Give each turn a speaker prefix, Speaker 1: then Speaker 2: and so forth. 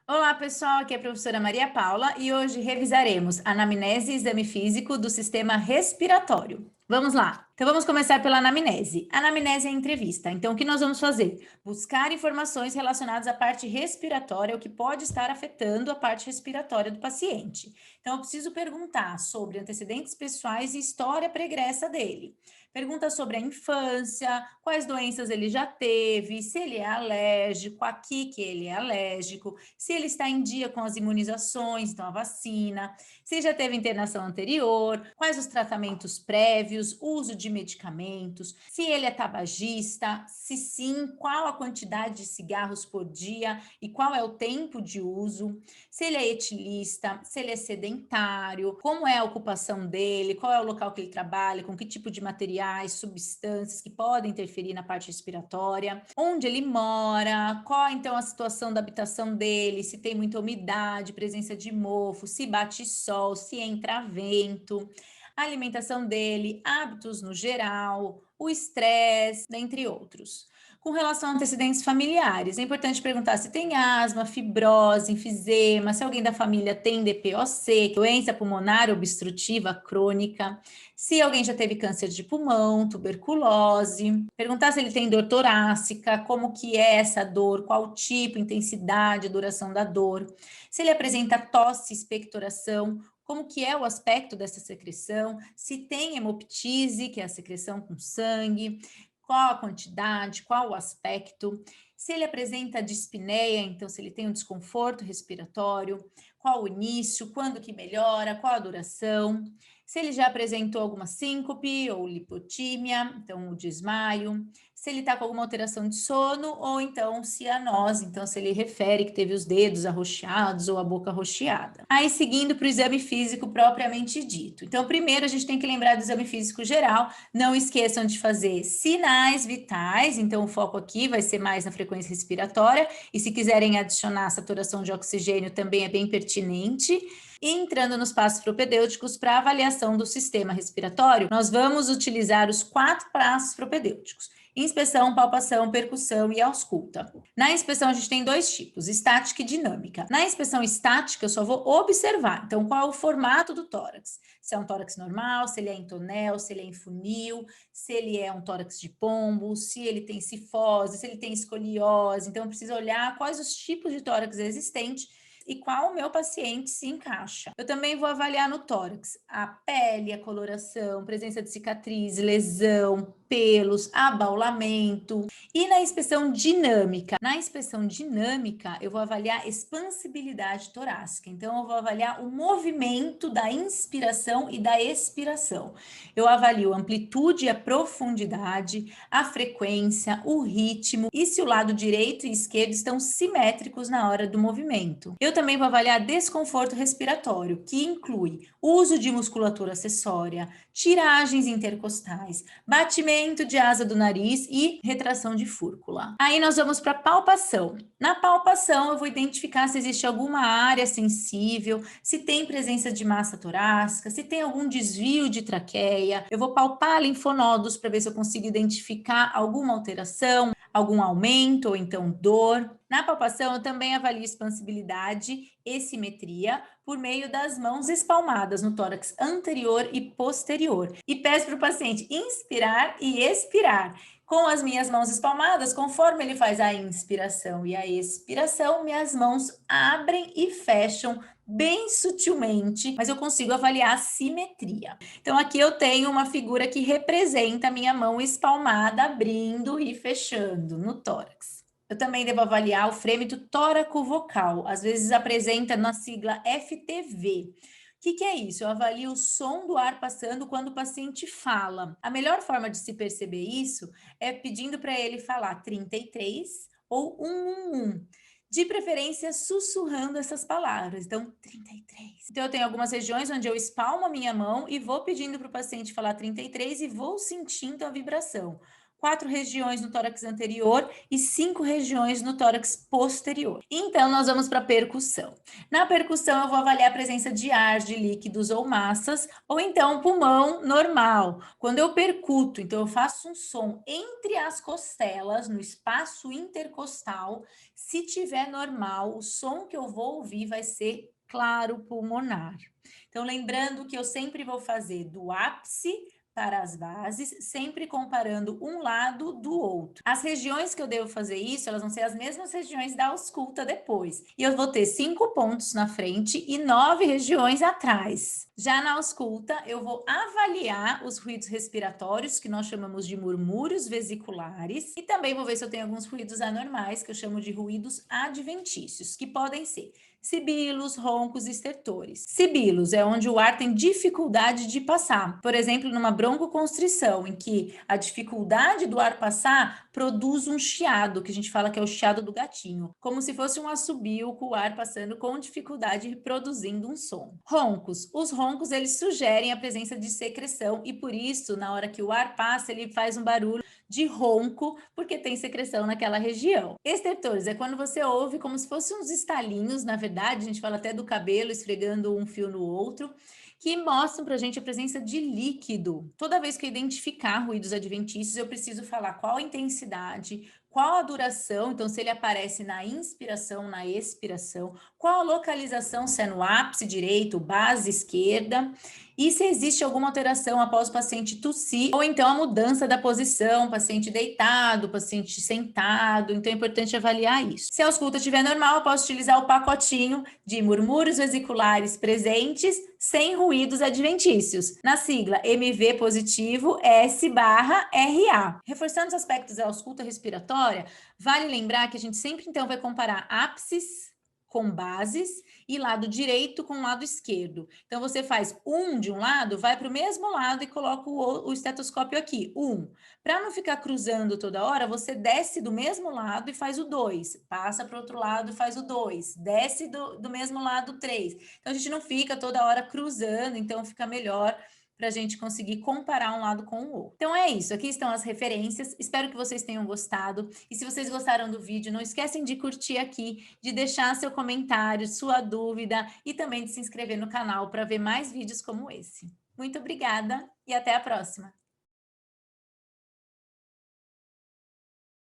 Speaker 1: Olá, pessoal, aqui é a professora Maria Paula e hoje revisaremos anamnese e exame físico do sistema respiratório. Vamos lá. Então vamos começar pela anamnese. Anamnese é a entrevista. Então o que nós vamos fazer? Buscar informações relacionadas à parte respiratória, o que pode estar afetando a parte respiratória do paciente. Então eu preciso perguntar sobre antecedentes pessoais e história pregressa dele. Pergunta sobre a infância, quais doenças ele já teve, se ele é alérgico, a que ele é alérgico, se ele está em dia com as imunizações, então a vacina, se já teve internação anterior, quais os tratamentos prévios, uso de medicamentos, se ele é tabagista, se sim, qual a quantidade de cigarros por dia e qual é o tempo de uso, se ele é etilista, se ele é sedentário, como é a ocupação dele, qual é o local que ele trabalha, com que tipo de materiais, substâncias que podem interferir na parte respiratória, onde ele mora, qual então a situação da habitação dele, se tem muita umidade, presença de mofo, se bate sol, se entra vento, a alimentação dele, hábitos no geral, o estresse, dentre outros. Com relação a antecedentes familiares, é importante perguntar se tem asma, fibrose, enfisema, se alguém da família tem DPOC, doença pulmonar obstrutiva crônica, se alguém já teve câncer de pulmão, tuberculose, perguntar se ele tem dor torácica, como que é essa dor, qual tipo, intensidade, duração da dor, se ele apresenta tosse, expectoração, como que é o aspecto dessa secreção, se tem hemoptise, que é a secreção com sangue, qual a quantidade, qual o aspecto, se ele apresenta dispneia, então se ele tem um desconforto respiratório, qual o início, quando que melhora, qual a duração, se ele já apresentou alguma síncope ou lipotímia, então o desmaio, se ele está com alguma alteração de sono ou então cianose, então se ele refere que teve os dedos arroxeados ou a boca arroxeada. Aí seguindo para o exame físico propriamente dito. Então primeiro a gente tem que lembrar do exame físico geral, não esqueçam de fazer sinais vitais, então o foco aqui vai ser mais na frequência respiratória e se quiserem adicionar saturação de oxigênio também é bem pertinente. E entrando nos passos propedêuticos para avaliação do sistema respiratório, nós vamos utilizar os 4 passos propedêuticos: inspeção, palpação, percussão e ausculta. Na inspeção, a gente tem 2 tipos, estática e dinâmica. Na inspeção estática, eu só vou observar. Então, qual é o formato do tórax? Se é um tórax normal, se ele é em tonel, se ele é em funil, se ele é um tórax de pombo, se ele tem cifose, se ele tem escoliose. Então, eu preciso olhar quais os tipos de tórax existentes e qual o meu paciente se encaixa. Eu também vou avaliar no tórax a pele, a coloração, presença de cicatriz, lesão, pelos, abaulamento. E na inspeção dinâmica, eu vou avaliar expansibilidade torácica. Então, eu vou avaliar o movimento da inspiração e da expiração. Eu avalio a amplitude e a profundidade, a frequência, o ritmo e se o lado direito e esquerdo estão simétricos na hora do movimento. Eu também vou avaliar desconforto respiratório, que inclui uso de musculatura acessória, tiragens intercostais, batimento de asa do nariz e retração de fúrcula. Aí nós vamos para a palpação. Na palpação, eu vou identificar se existe alguma área sensível, se tem presença de massa torácica, se tem algum desvio de traqueia. Eu vou palpar linfonodos para ver se eu consigo identificar alguma alteração, algum aumento ou então dor. Na palpação, eu também avalio expansibilidade e simetria por meio das mãos espalmadas no tórax anterior e posterior. E peço para o paciente inspirar e expirar. Com as minhas mãos espalmadas, conforme ele faz a inspiração e a expiração, minhas mãos abrem e fecham bem sutilmente, mas eu consigo avaliar a simetria. Então, aqui eu tenho uma figura que representa a minha mão espalmada abrindo e fechando no tórax. Eu também devo avaliar o frêmito tóraco-vocal, às vezes apresenta na sigla FTV. O que é isso? Eu avalio o som do ar passando quando o paciente fala. A melhor forma de se perceber isso é pedindo para ele falar 33 ou 111. De preferência, sussurrando essas palavras. Então, 33. Então, eu tenho algumas regiões onde eu espalmo a minha mão e vou pedindo para o paciente falar 33 e vou sentindo a vibração. 4 regiões no tórax anterior e 5 regiões no tórax posterior. Então, nós vamos para a percussão. Na percussão, eu vou avaliar a presença de ar, de líquidos ou massas, ou então pulmão normal. Quando eu percuto, então eu faço um som entre as costelas, no espaço intercostal, se tiver normal, o som que eu vou ouvir vai ser claro pulmonar. Então, lembrando que eu sempre vou fazer do ápice para as bases, sempre comparando um lado do outro. As regiões que eu devo fazer isso, elas vão ser as mesmas regiões da ausculta depois. E eu vou ter 5 pontos na frente e 9 regiões atrás. Já na ausculta, eu vou avaliar os ruídos respiratórios, que nós chamamos de murmúrios vesiculares, e também vou ver se eu tenho alguns ruídos anormais, que eu chamo de ruídos adventícios, que podem ser sibilos, roncos e estertores. Sibilos é onde o ar tem dificuldade de passar. Por exemplo, numa broncoconstrição, em que a dificuldade do ar passar produz um chiado, que a gente fala que é o chiado do gatinho, como se fosse um assobio com o ar passando com dificuldade e produzindo um som. Roncos. Os roncos, eles sugerem a presença de secreção e por isso, na hora que o ar passa, ele faz um barulho de ronco, porque tem secreção naquela região. Estertores é quando você ouve como se fossem uns estalinhos, na verdade, a gente fala até do cabelo esfregando um fio no outro, que mostram para a gente a presença de líquido. Toda vez que eu identificar ruídos adventícios, eu preciso falar qual a intensidade, qual a duração, então se ele aparece na inspiração, na expiração, qual a localização, se é no ápice direito, base esquerda, e se existe alguma alteração após o paciente tossir, ou então a mudança da posição, paciente deitado, paciente sentado, então é importante avaliar isso. Se a ausculta estiver normal, eu posso utilizar o pacotinho de murmúrios vesiculares presentes, sem ruídos adventícios, na sigla MV positivo S/RA. Reforçando os aspectos da ausculta respiratória, vale lembrar que a gente sempre então vai comparar ápices com bases e lado direito com lado esquerdo. Então, você faz um de um lado, vai para o mesmo lado e coloca o estetoscópio aqui, um. Para não ficar cruzando toda hora, você desce do mesmo lado e faz o 2. Passa para o outro lado e faz o 2. Desce do mesmo lado, 3. Então, a gente não fica toda hora cruzando, então fica melhor para a gente conseguir comparar um lado com o outro. Então é isso, aqui estão as referências, espero que vocês tenham gostado, e se vocês gostaram do vídeo, não esquecem de curtir aqui, de deixar seu comentário, sua dúvida, e também de se inscrever no canal para ver mais vídeos como esse. Muito obrigada e até a próxima!